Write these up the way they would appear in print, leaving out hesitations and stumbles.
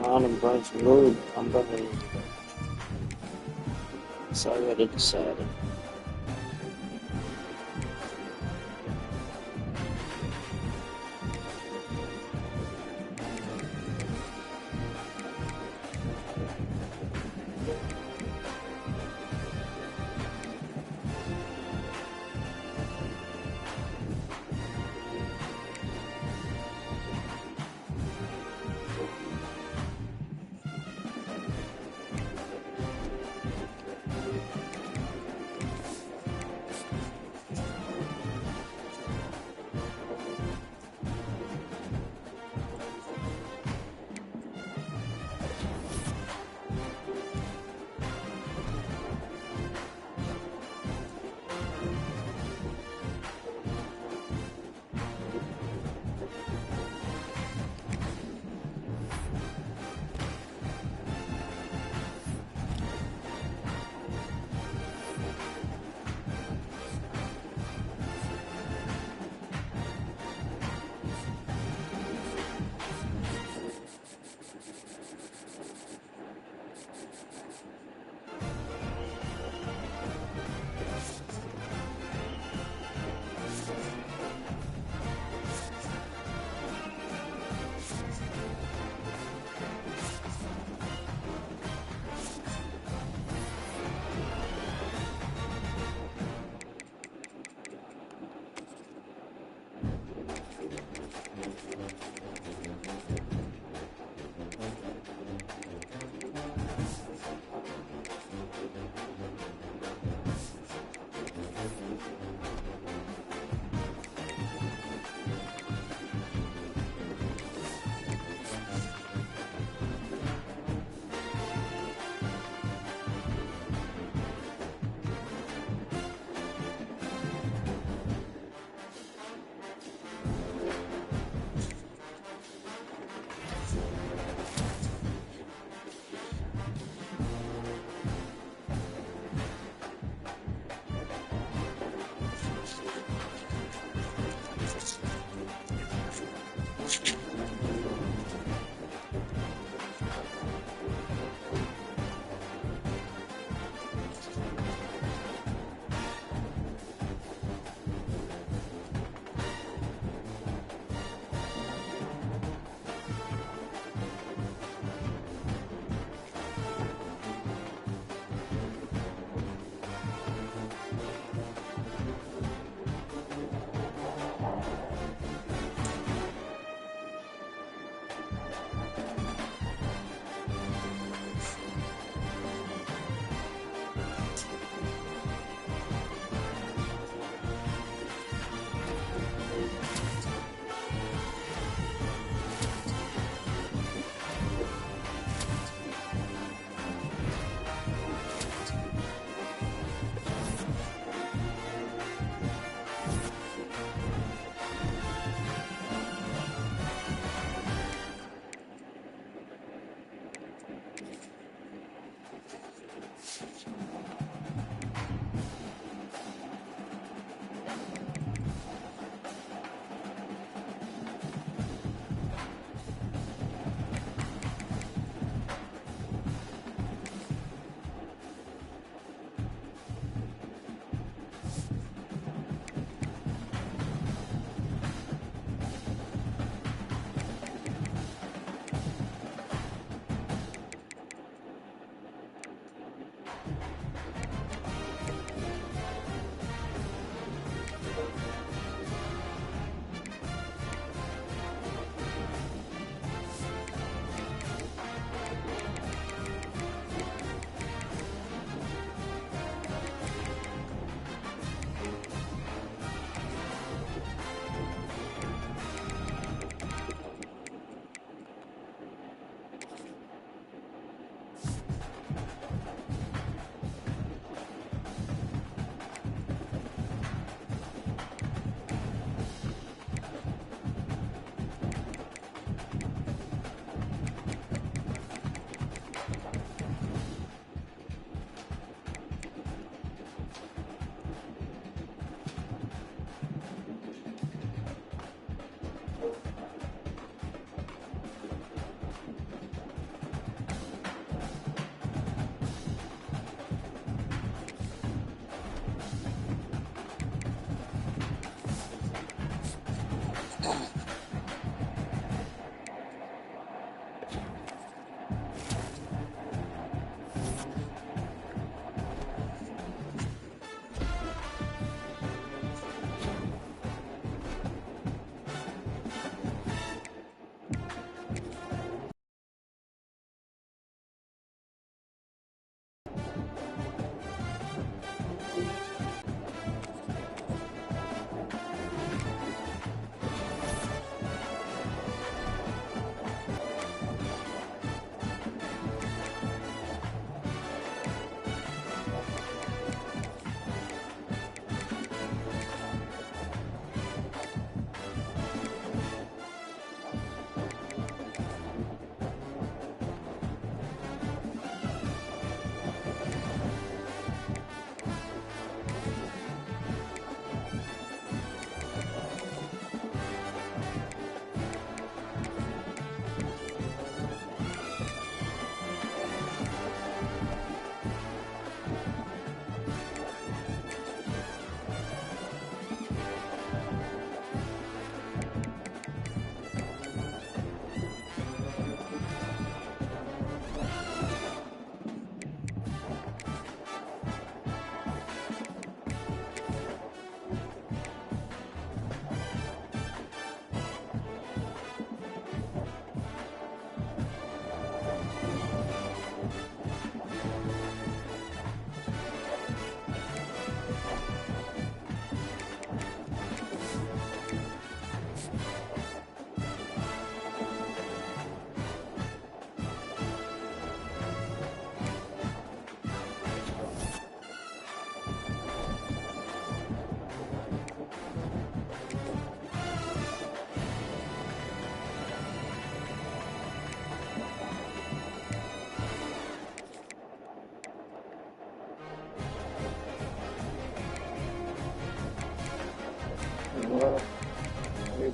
I'm going to move. I'm going to. It's already decided.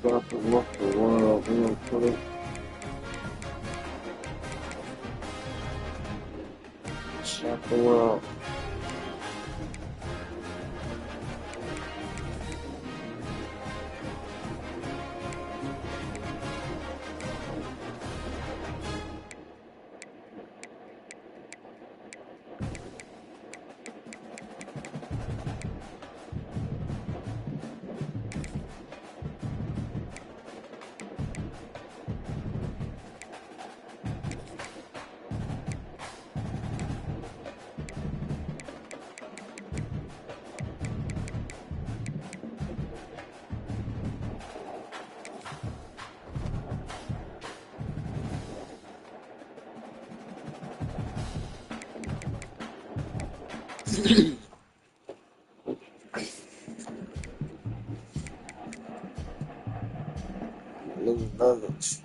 got to look the world real quick. Check the world. New nuggets.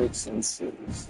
Netflix and series.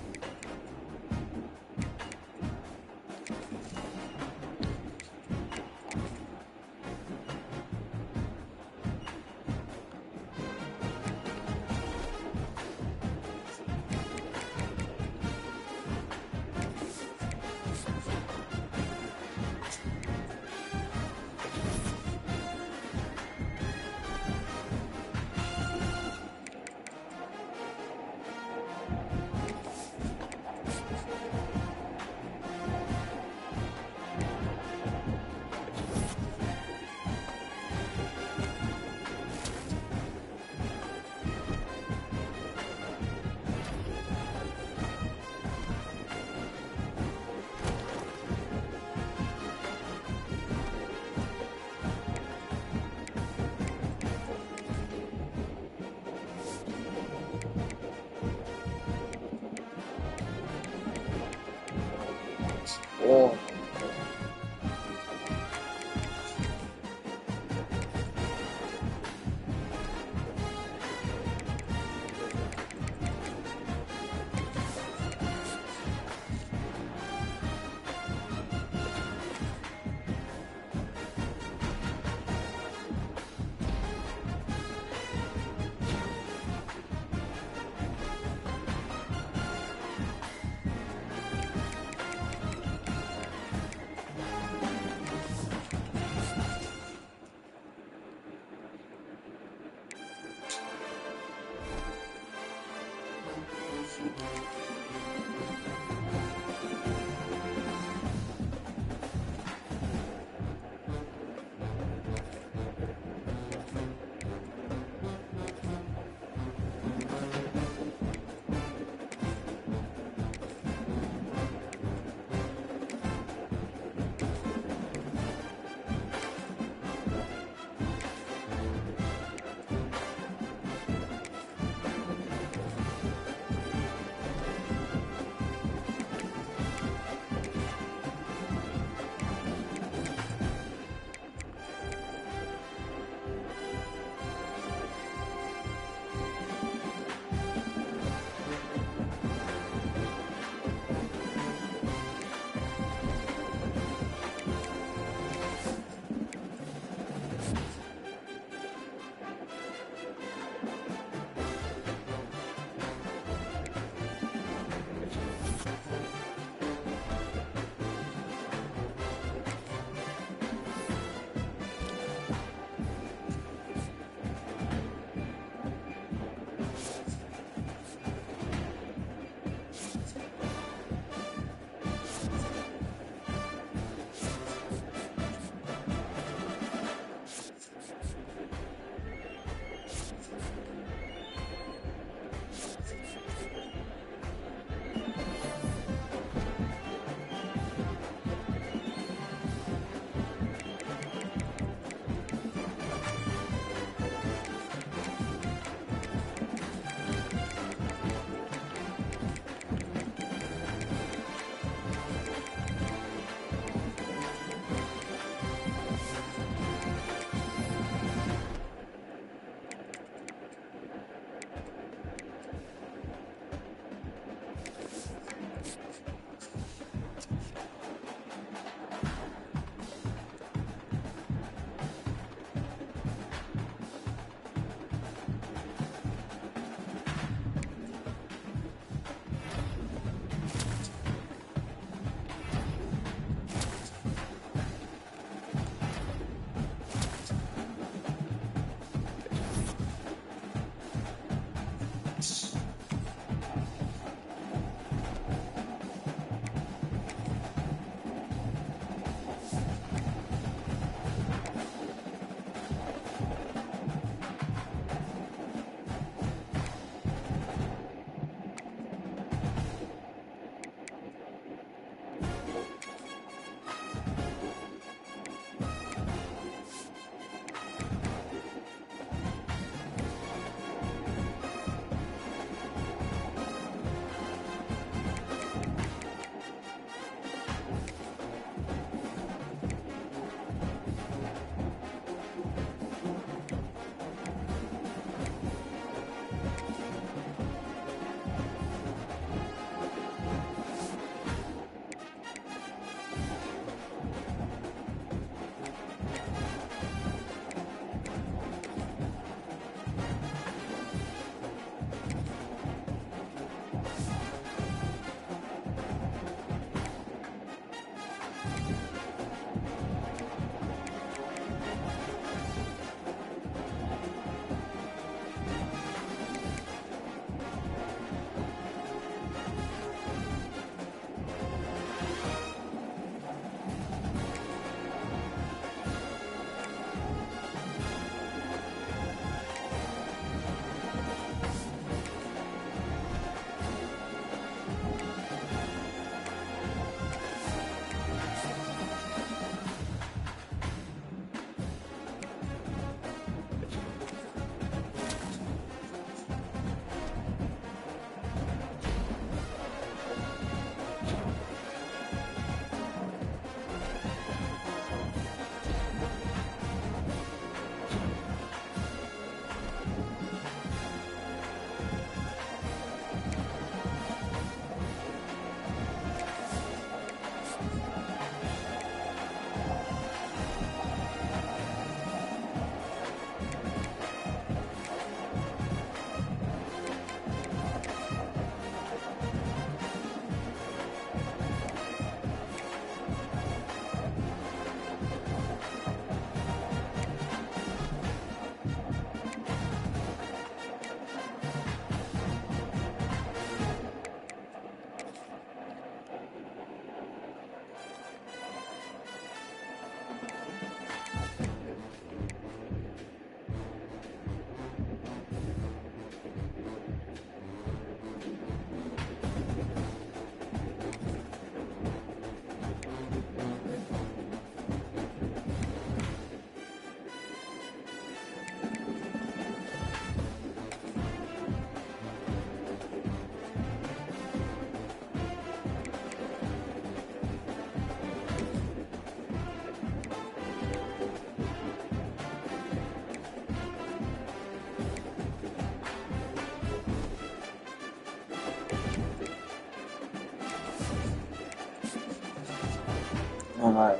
Alright.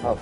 Oh.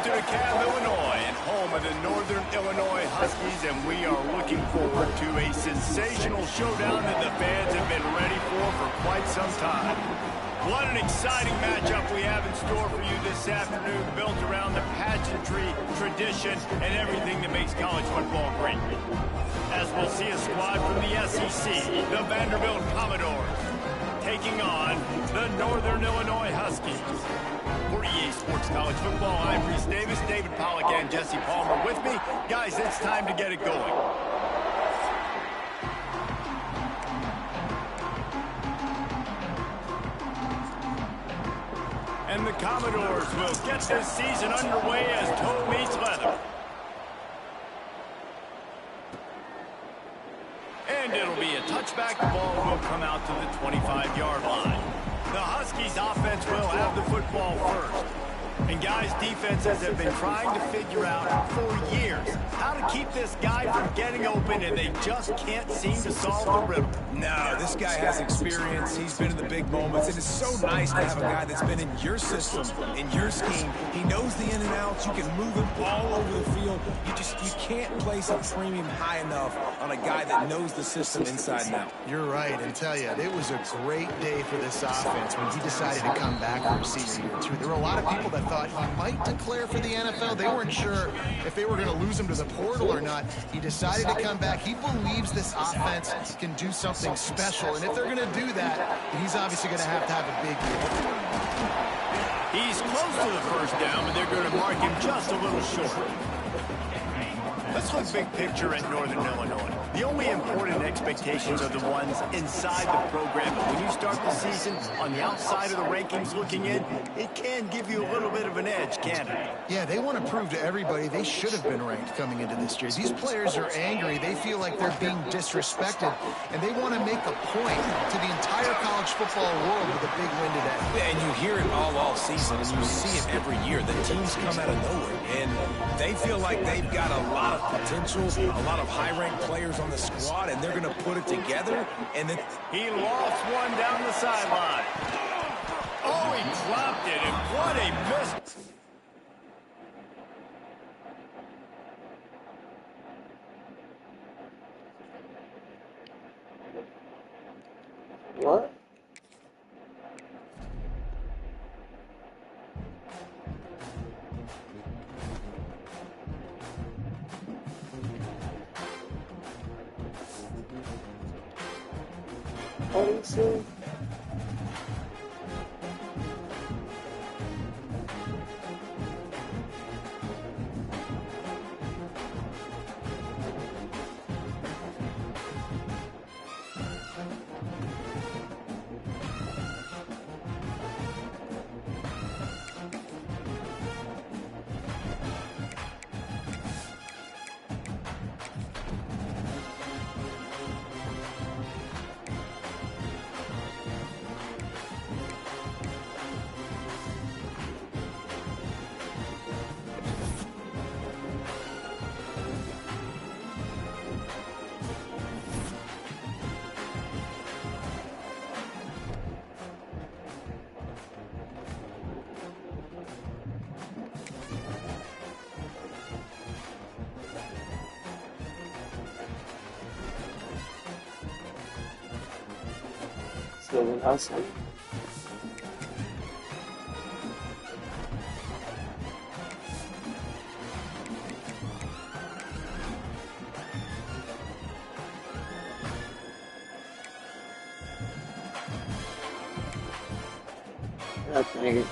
to DeKalb, Illinois, and home of the Northern Illinois Huskies, and we are looking forward to a sensational showdown that the fans have been ready for quite some time. What an exciting matchup we have in store for you this afternoon, built around the pageantry, tradition, and everything that makes college football great. As we'll see a squad from the SEC, the Vanderbilt Commodores, taking on the Northern Illinois Huskies. For EA Sports College Football, I'm Reese Davis, David Pollack, and Jesse Palmer with me. Guys, it's time to get it going. And the Commodores will get this season underway as toe meets leather. And it'll be a touchback. The ball will come out to the 25-yard line. The Huskies offense will have the football first. And guys, defenses have been trying to figure out for years how to keep this guy from getting open, and they just can't seem to solve the riddle. No, this guy has experience. He's been in the big moments. It is so nice to have a guy that's been in your system, in your scheme. He knows the in and outs. You can move him all over the field. You can't place a premium high enough on a guy that knows the system inside and out. You're right, and tell you, it was a great day for this offense when he decided to come back for his senior year, too. There were a lot of people that thought he might declare for the NFL. They weren't sure if they were going to lose him to the portal or not. He decided to come back. He believes this offense can do something special, and if they're going to do that, he's obviously going to have a big year. He's close to the first down, but they're going to mark him just a little short. Let's look big picture at Northern Illinois. The only important expectations are the ones inside the program, but when you start the season on the outside of the rankings looking in, it can give you a little bit of an edge, can't it? Yeah, they want to prove to everybody they should have been ranked coming into this year. These players are angry. They feel like they're being disrespected, and they want to make a point to the entire college football world with a big win today. Yeah, and you hear it all season, and you see it every year. The teams come out of nowhere, and they feel like they've got a lot of potential, a lot of high-ranked players on the squad, and they're going to put it together. And then he lost one down the sideline. Oh, he dropped it, and what a miss. What? What do you say? So awesome. Okay.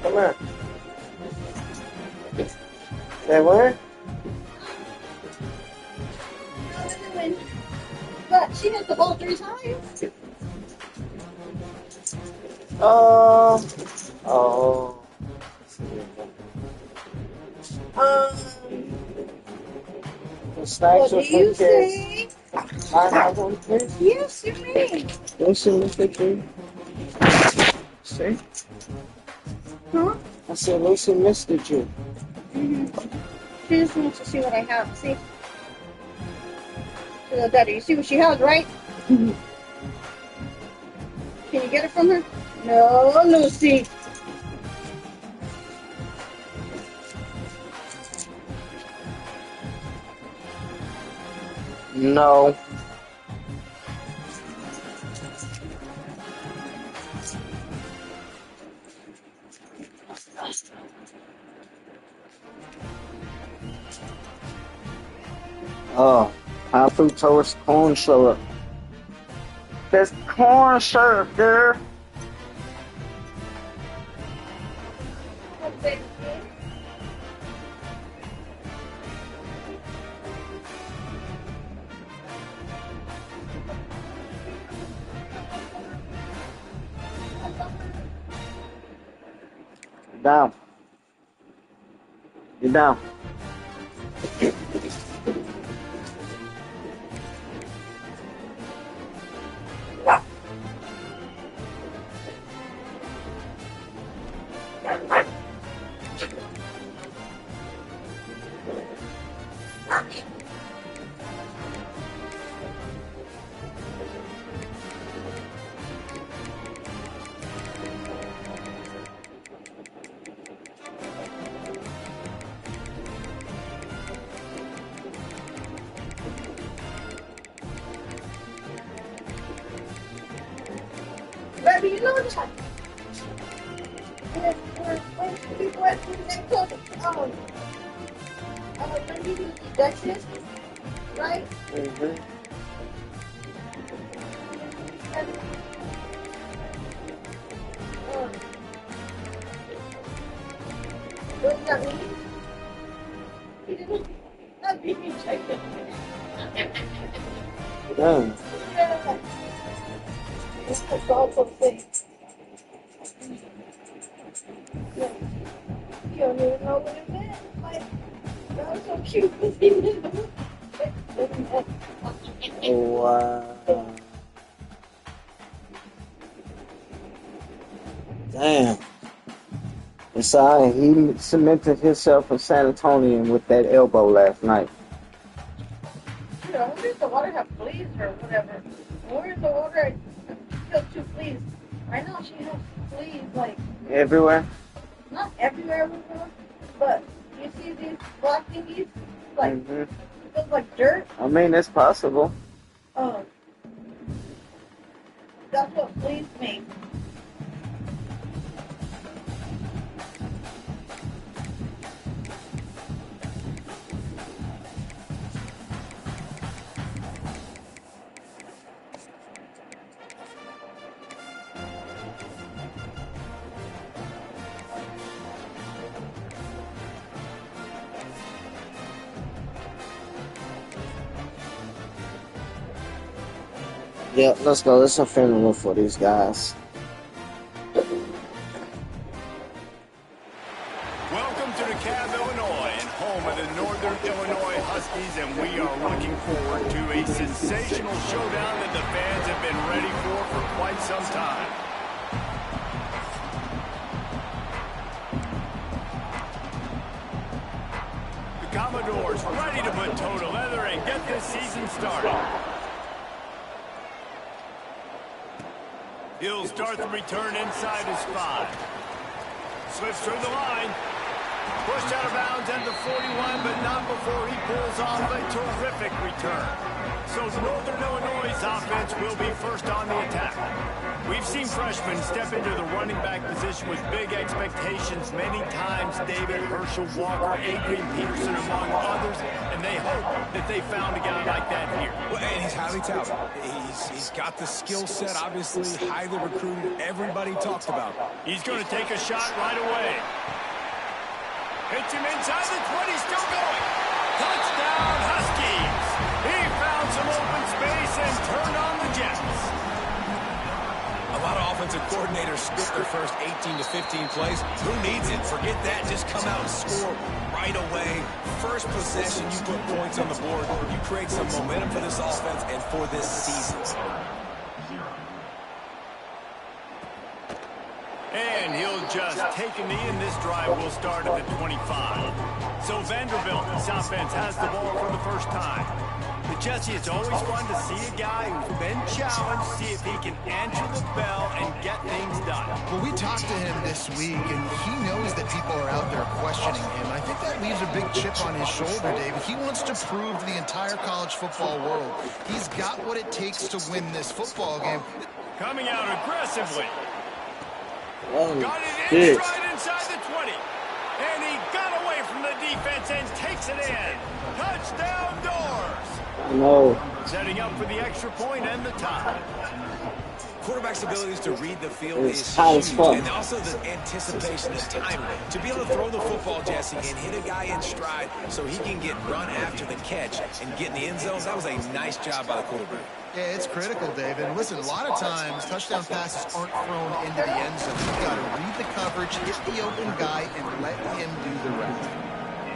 Come on. Say what? But she hit the ball 3 times. Oh. The snacks What do are you for kids. say? I want kids. Yes, you may. Listen, Mr. G. See? Huh? I said, listen, Mr. G. She just wants to see what I have. See? Daddy, you see what she has, right? Can you get it from her? No, Lucy. No. Oh, high fructose corn syrup. There's corn syrup there. Down. You're down. Baby, you know this one. When people ask me that question, when you do the Duchess, right? Mm-hmm. And, what does that mean? He didn't. That beat me checked. Damn. Yeah. It's the thoughtful thing. Yeah. You don't even know what it meant. Like, that was so cute. He didn't know what it meant. Wow. Damn. Besides, he cemented himself in San Antonio with that elbow last night. You know, where does the water have fleas or whatever? Where is the water kill 2 fleas? Right now she has fleas, like, Everywhere? not everywhere, but you see these black thingies? Like, Mm-hmm. it feels like dirt. I mean, it's possible. That's what fleas make. Yeah, let's go. It's a funeral for these guys. Welcome to DeKalb, Illinois, and home of the Northern Illinois Huskies, and we are looking forward to a sensational showdown that the fans have been ready for quite some time. The Commodores ready to put toe to leather and get this season started. He'll start the return inside his 5. Slips through the line. Pushed out of bounds at the 41, but not before he pulls off a terrific return. So Northern Illinois' offense will be first on the attack. We've seen freshmen step into the running back position with big expectations many times. David Herschel Walker, Adrian Peterson, among others, and they hope that they found a guy like that here. Well, and he's highly touted. He's got the skill set, obviously, highly recruited. Everybody talked about it. He's going to take a shot right away. Hits him inside the 20, still going. Touchdown, Huskies. He found some open space and turned on the Jets. A lot of offensive coordinators skip their first 18 to 15 plays. Who needs it? Forget that. Just come out and score right away. First possession, you put points on the board. You create some momentum for this offense and for this season. And he'll just take a knee, and this drive will start at the 25. So Vanderbilt, this offense, has the ball for the first time. But Jesse, it's always fun to see a guy who's been challenged, see if he can answer the bell and get things done. Well, we talked to him this week, and he knows that people are out there questioning him. I think that leaves a big chip on his shoulder, David. He wants to prove to the entire college football world he's got what it takes to win this football game. Coming out aggressively. Oh, Got it in shit. stride inside the 20. And he got away from the defense and takes it in. Touchdown, Doors. No. Setting up for the extra point and the tie. Quarterback's abilities to read the field It's is hot as huge, fuck. and also the anticipation, the timing. To be able to throw the football, Jesse, and hit a guy in stride so he can get run after the catch and get in the end zone, that was a nice job by the quarterback. Yeah, it's critical, David. And listen, a lot of times, touchdown passes aren't thrown into the end zone. You've got to read the coverage, hit the open guy, and let him do the rest.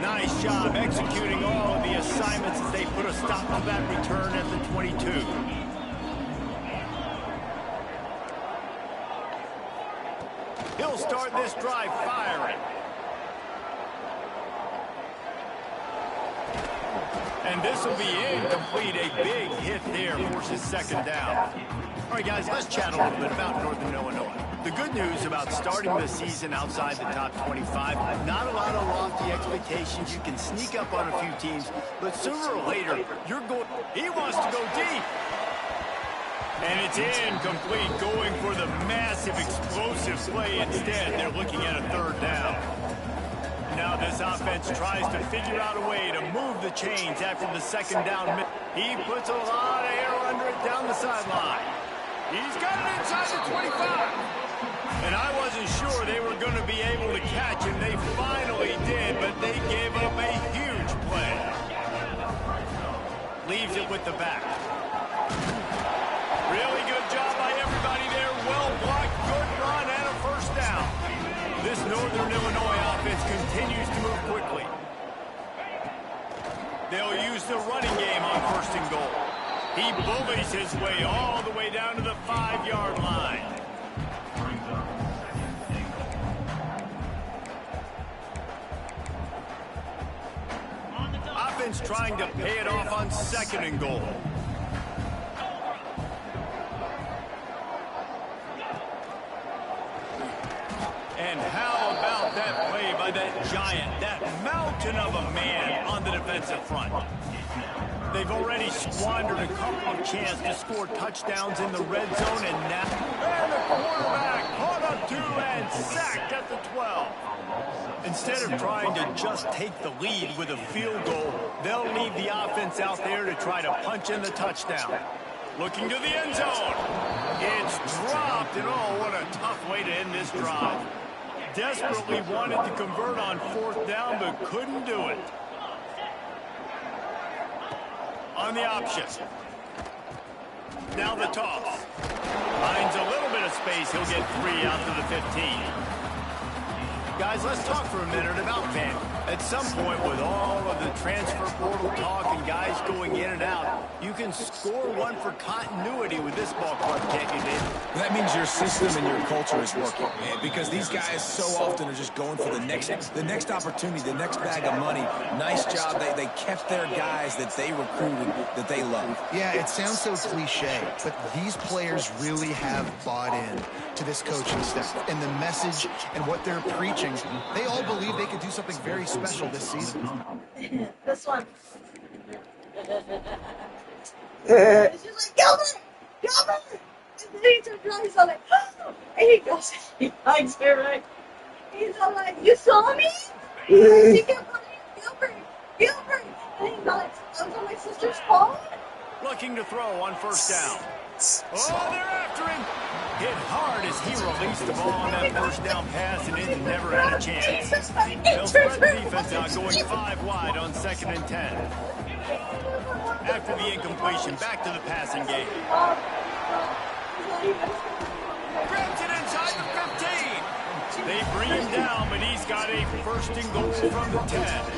Nice job executing all of the assignments as they put a stop on that return at the 22. He'll start this drive firing. And this will be incomplete. A big hit there forces second down. All right, guys, let's chat a little bit about Northern Illinois. The good news about starting the season outside the top 25, not a lot of lofty expectations. You can sneak up on a few teams, but sooner or later, you're going. He wants to go deep. And it's incomplete, going for the massive explosive play instead. They're looking at a third down. Now this offense tries to figure out a way to move the chains after the second down. He puts a lot of air under it down the sideline. He's got it inside the 25. And I wasn't sure they were going to be able to catch him. They finally did, but they gave up a huge play. Leaves it with the back. Really good job by everybody there. Well blocked, good run, and a first down. This Northern Illinois offense continues to move quickly. They'll use the running game on first and goal. He bullies his way all the way down to the 5-yard line. Offense trying to pay it off on second and goal. And how about that play by that giant, that mountain of a man on the defensive front? They've already squandered a couple of chances to score touchdowns in the red zone, and now the quarterback caught up to and sacked at the 12. Instead of trying to just take the lead with a field goal, they'll leave the offense out there to try to punch in the touchdown. Looking to the end zone. It's dropped, and oh, what a tough way to end this drive. Desperately wanted to convert on fourth down, but couldn't do it. On the option. Now the toss. Finds a little bit of space. He'll get 3 out to the 15. Guys, let's talk for a minute about Van. At some point, with all of the transfer portal talk and guys going in and out, you can score one for continuity with this ball club, can't you, Dave? That means your system and your culture is working, man, because these guys so often are just going for the next opportunity, the next bag of money. Nice job. They kept their guys that they recruited, that they love. Yeah, it sounds so cliche, but these players really have bought in to this coaching staff and the message and what they're preaching. They all believe they could do something very special this season. This one. It's just like, Gilbert! Gilbert! And then he turns around, he's all like, oh! And he goes, he likes her, right? He's all like, you saw me? She kept calling him Gilbert. Gilbert! Dang, I was on my sister's phone? Looking to throw on first down. Oh, they're after him. Hit hard as he released the ball on that first down pass, and it never had a chance. They'll spread the defense out, going 5 wide on 2nd and 10. After the incompletion, back to the passing game. Grabs it inside the 15. They bring him down, but he's got a 1st and goal from the 10.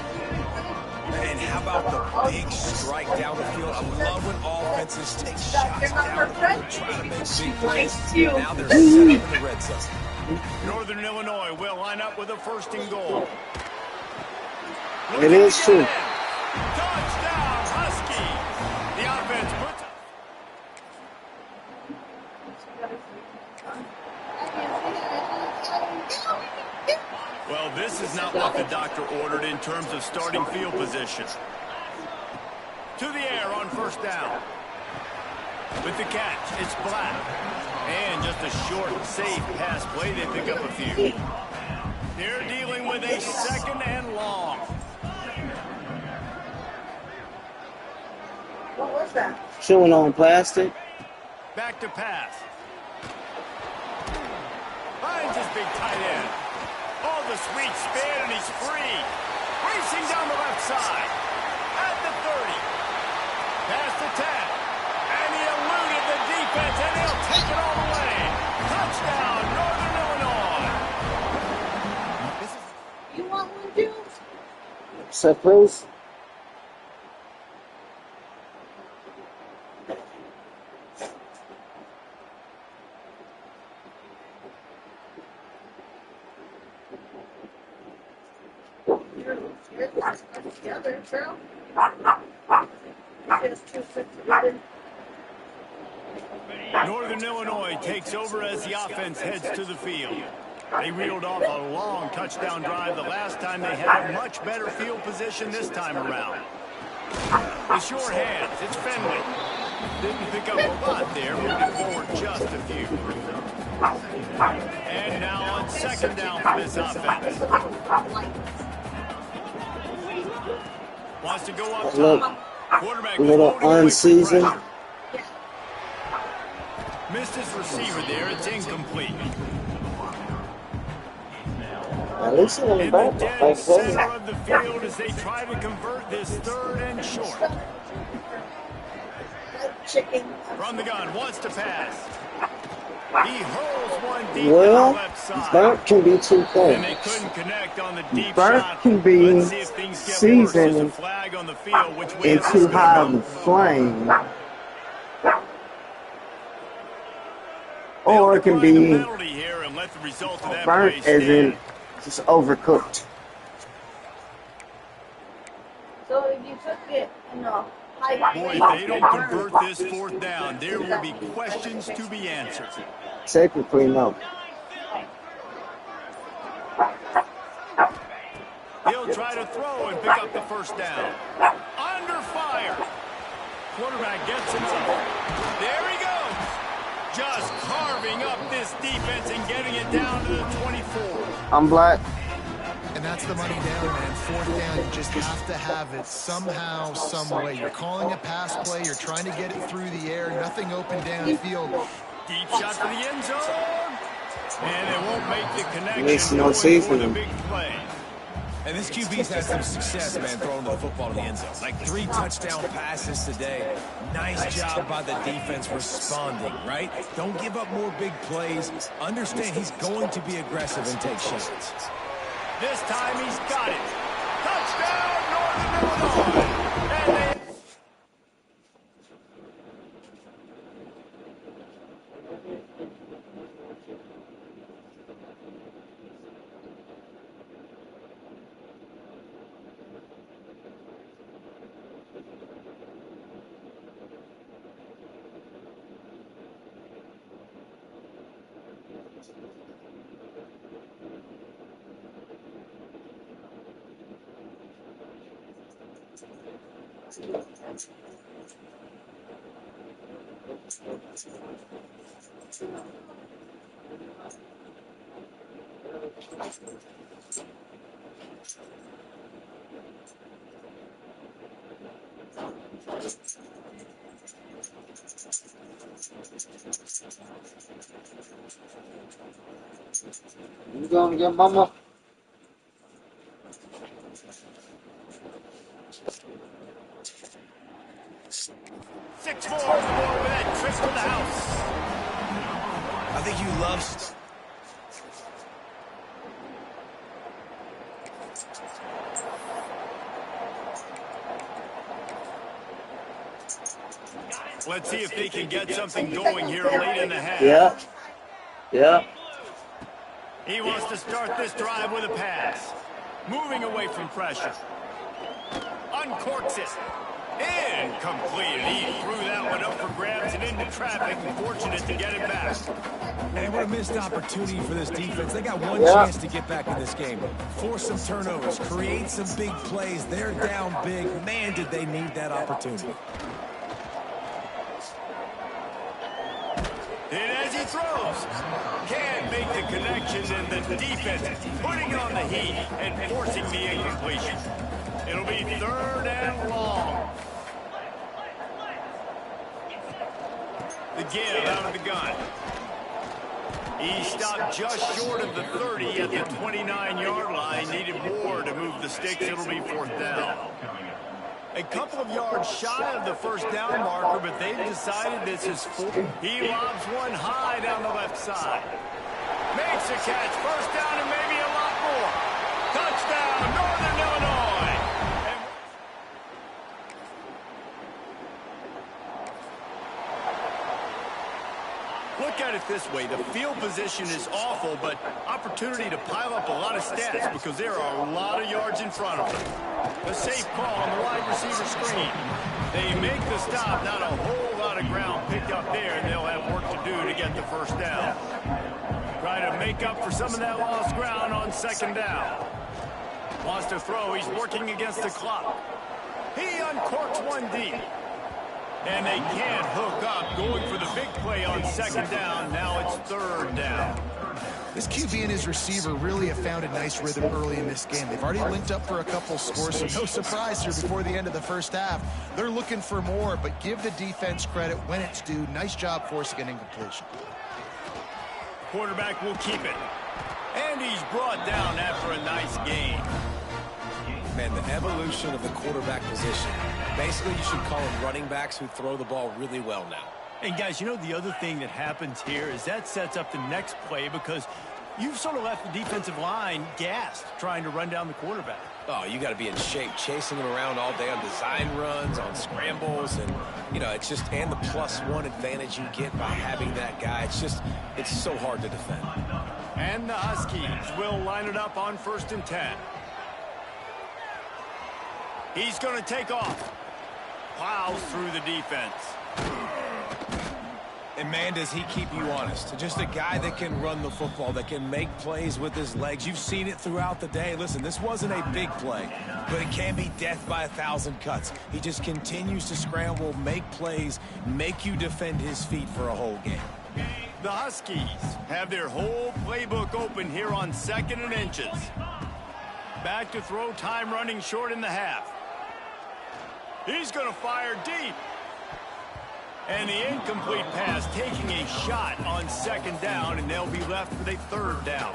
And how about the big strike down the field? I love when offenses take shots down, try to make big plays. Now they're set up in the red zone. Northern Illinois will line up with a 1st and goal. It is true. Touchdown, Husky. The offense puts up. Well, this is not what the doctor ordered in terms of starting field position. To the air on first down. With the catch, it's Black. And just a short, safe pass play, they pick up a few. They're dealing with a 2nd and long. What was that? Chewing on plastic. Back to pass. Finds his big tight end. Oh, the sweet spin, and he's free. Racing down the left side. At the 30. Past the 10. And he eluded the defense, and he'll take it all the way. Touchdown, Northern Illinois. You want one, too? Set, please. Together, girl. Just too quick to get in. Northern Illinois takes over as the offense heads to the field. They reeled off a long touchdown drive the last time. They had a much better field position this time around. The short hands, it's Fenley. Didn't pick up a lot there, moving forward just a few. And now on 2nd down for this offense. Wants to go up top. Quarterback A little unseasoned. missed his receiver there. It's incomplete. At least in the In back, the dead like center that. of the field as they try to convert this 3rd and short. Chicken. From the gun, wants to pass. He hurls one deep to the Well, left side. burnt can be two And they things. couldn't connect on the deep Burnt shot. can be Let's see if things get worse. There's a seasoned flag on the field. Which way and is this too gonna high go? of a flame. They'll Or it can decline the be penalty here and let the result of that burnt play as in stand. just overcooked. So if you took it in a high Boy, flame, if they don't convert this 4th down, there will be questions to be answered. Technically, no. He'll try to throw and pick up the 1st down. Under fire. Quarterback gets it up. There he goes. Just carving up this defense and getting it down to the 24. I'm black. And that's the money down, man. 4th down, you just have to have it somehow, some way. You're calling a pass play. You're trying to get it through the air. Nothing open downfield. Deep shot to the end zone. And it won't make the connection. Makes no Going sense for to the me. big play. And this QB's had some success, man, throwing the football to the end zone. Like 3 touchdown passes today. Nice job by the defense responding, right? Don't give up more big plays. Understand he's going to be aggressive and take shots. This time he's got it. Touchdown, Northern Illinois. And they You gonna get mama? Six more with that trip to the house. I think you love... Let's see if they can get something going here late in the half. Yeah. Yeah. He wants to start this drive with a pass. Moving away from pressure. Uncorks it. Incomplete. He threw that one up for grabs and into traffic. Fortunate to get it back. And what a missed opportunity for this defense. They got one chance to get back in this game. Force some turnovers. Create some big plays. They're down big. Man, did they need that opportunity. And as he throws, can't make the connections, and the defense putting on the heat and forcing the incompletion. It'll be 3rd and long. The give out of the gun. He stopped just short of the 30 at the 29-yard line. Needed more to move the sticks. It'll be 4th down. A couple of yards shy of the 1st down marker, but they've decided this is 4. He lobs one high down the left side. Makes a catch. 1st down and maybe a lot more. Touchdown, Northern Illinois. Look at it this way. The field position is awful, but opportunity to pile up a lot of stats because there are a lot of yards in front of them. A safe call on the wide receiver screen. They make the stop. Not a whole lot of ground picked up there, and they'll have work to do to get the 1st down. Try to make up for some of that lost ground on 2nd down. Wants to throw. He's working against the clock. He uncorks one deep. And they can't hook up. Going for the big play on 2nd down. Now it's 3rd down. This QB and his receiver really have found a nice rhythm early in this game. They've already linked up for a couple scores, so no surprise here before the end of the 1st half. They're looking for more, but give the defense credit when it's due. Nice job forcing an incompletion. Quarterback will keep it. And he's brought down after a nice game. Man, the evolution of the quarterback position. Basically, you should call them running backs who throw the ball really well now. And guys, you know, the other thing that happens here is that sets up the next play because you've sort of left the defensive line gassed trying to run down the quarterback. Oh, you got to be in shape, chasing him around all day on design runs, on scrambles, and, you know, it's just, and the +1 advantage you get by having that guy. It's so hard to defend. And the Huskies will line it up on 1st and 10. He's going to take off. Plows through the defense. And, man, does he keep you honest. Just a guy that can run the football, that can make plays with his legs. You've seen it throughout the day. Listen, this wasn't a big play, but it can be death by 1,000 cuts. He just continues to scramble, make plays, make you defend his feet for a whole game. The Huskies have their whole playbook open here on 2nd and inches. Back to throw, time running short in the half. He's going to fire deep. And the incomplete pass taking a shot on 2nd down, and they'll be left with a 3rd down.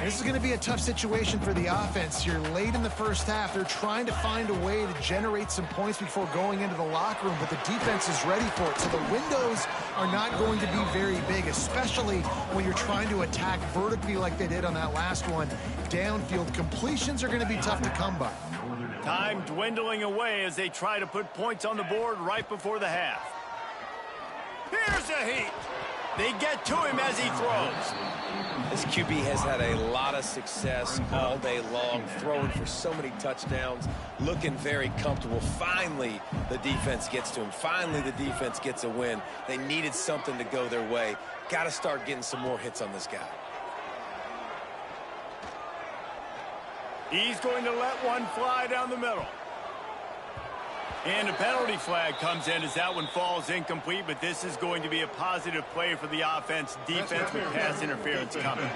This is going to be a tough situation for the offense. You're late in the 1st half. They're trying to find a way to generate some points before going into the locker room, but the defense is ready for it. So the windows are not going to be very big, especially when you're trying to attack vertically like they did on that last one. Downfield completions are going to be tough to come by. Time dwindling away as they try to put points on the board right before the half. Here's a heat. They get to him as he throws. This QB has had a lot of success all day long, throwing for so many touchdowns, looking very comfortable. Finally, the defense gets to him. Finally, the defense gets a win. They needed something to go their way. Got to start getting some more hits on this guy. He's going to let one fly down the middle. And a penalty flag comes in as that one falls incomplete, but this is going to be a positive play for the offense. Defense with pass interference coming.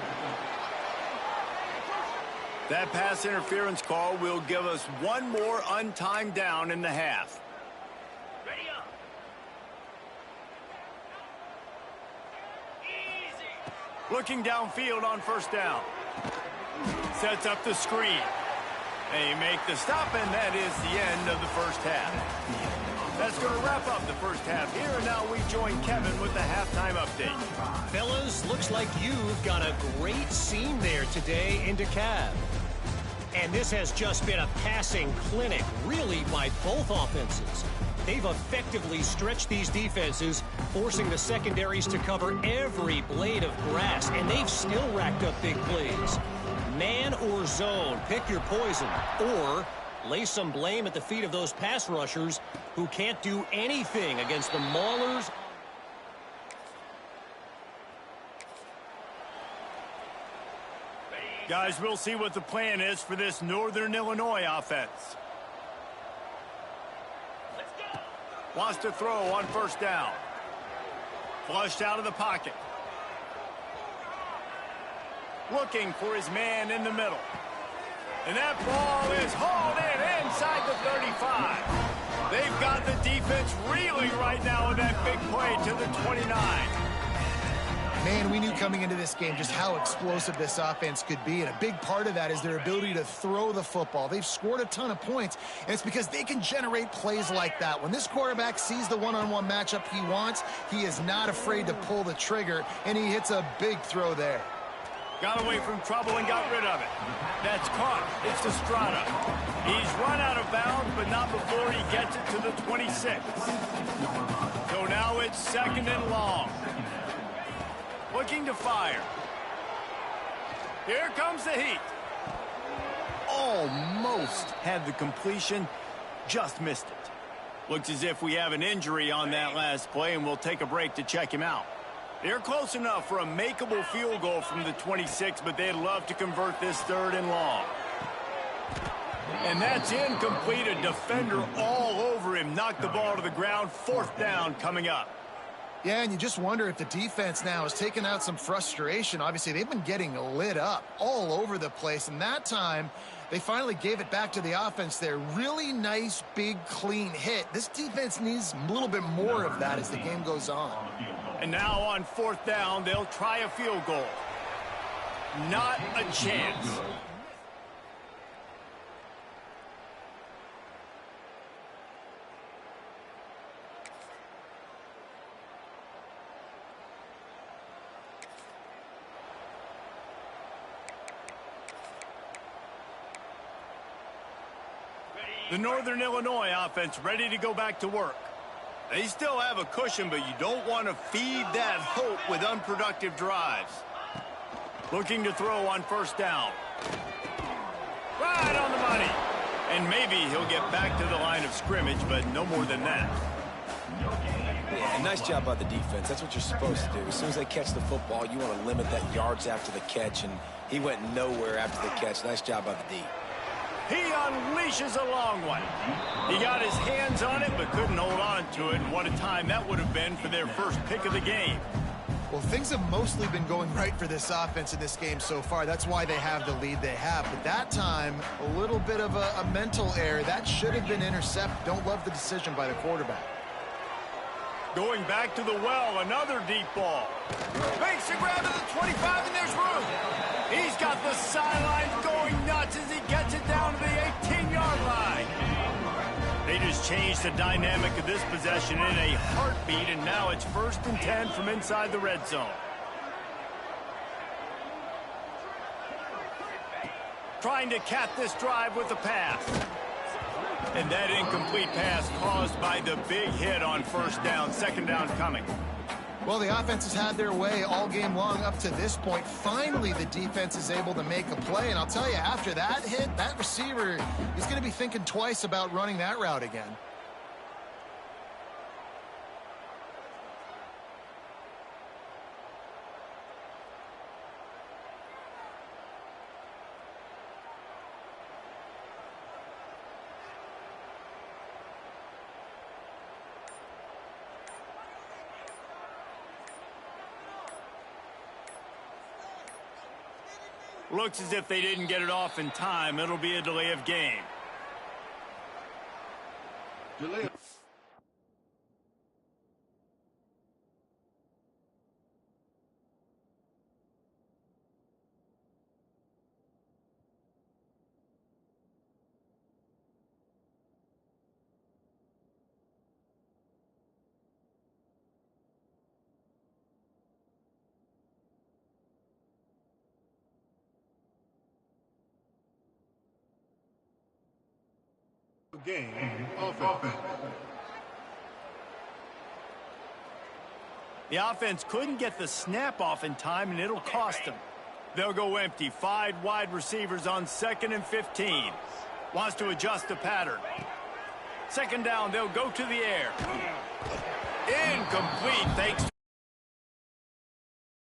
That pass interference call will give us one more untimed down in the half. Looking downfield on first down. Sets up the screen. They make the stop, and that is the end of the first half. That's going to wrap up the first half here, and now we join Kevin with the halftime update. Fellas, looks like you've got a great scene there today in DeKalb. And this has just been a passing clinic, really, by both offenses. They've effectively stretched these defenses, forcing the secondaries to cover every blade of grass, and they've still racked up big plays. Man or zone, pick your poison, or lay some blame at the feet of those pass rushers who can't do anything against the maulers. Guys, we'll see what the plan is for this Northern Illinois offense. Wants to throw on first down. Flushed out of the pocket. Looking for his man in the middle. And that ball is hauled in inside the 35. They've got the defense reeling right now with that big play to the 29. Man, we knew coming into this game just how explosive this offense could be, and a big part of that is their ability to throw the football. They've scored a ton of points, and it's because they can generate plays like that. When this quarterback sees the one-on-one matchup he wants, he is not afraid to pull the trigger, and he hits a big throw there. Got away from trouble and got rid of it. That's caught. It's Estrada. He's run out of bounds, but not before he gets it to the 26. So now it's second and long. Looking to fire. Here comes the heat. Almost had the completion, just missed it. Looks as if we have an injury on that last play, and we'll take a break to check him out. They're close enough for a makeable field goal from the 26, but they'd love to convert this third and long. And that's incomplete. A defender all over him. Knocked the ball to the ground. Fourth down coming up. Yeah, and you just wonder if the defense now has taken out some frustration. Obviously, they've been getting lit up all over the place, and that time they finally gave it back to the offense there. Really nice, big, clean hit. This defense needs a little bit more of that as the game goes on. And now on fourth down, they'll try a field goal. Not a chance. The Northern Illinois offense ready to go back to work. They still have a cushion, but you don't want to feed that hope with unproductive drives. Looking to throw on first down. Right on the money. And maybe he'll get back to the line of scrimmage, but no more than that. Yeah, nice job by the defense. That's what you're supposed to do. As soon as they catch the football, you want to limit that yards after the catch, and he went nowhere after the catch. Nice job by the D. He unleashes a long one. He got his hands on it, but couldn't hold on to it. And what a time that would have been for their first pick of the game. Well, things have mostly been going right for this offense in this game so far. That's why they have the lead they have. But that time, a little bit of a mental error. That should have been intercepted. Don't love the decision by the quarterback. Going back to the well, another deep ball. Makes a grab at the 25, and there's room. He's got the sidelines going nuts as he gets it down to the 18-yard line. They just changed the dynamic of this possession in a heartbeat, and now it's 1st and 10 from inside the red zone. Trying to cap this drive with a pass. And that incomplete pass caused by the big hit on first down. Second down coming. Well, the offense has had their way all game long up to this point. Finally, the defense is able to make a play. And I'll tell you, after that hit, that receiver is going to be thinking twice about running that route again. Looks as if they didn't get it off in time. It'll be a delay of game. Game offense. The offense couldn't get the snap off in time, and it'll cost them. They'll go empty. 5 wide receivers on 2nd and 15. Wants to adjust the pattern. 2nd down, they'll go to the air. Incomplete, thanks to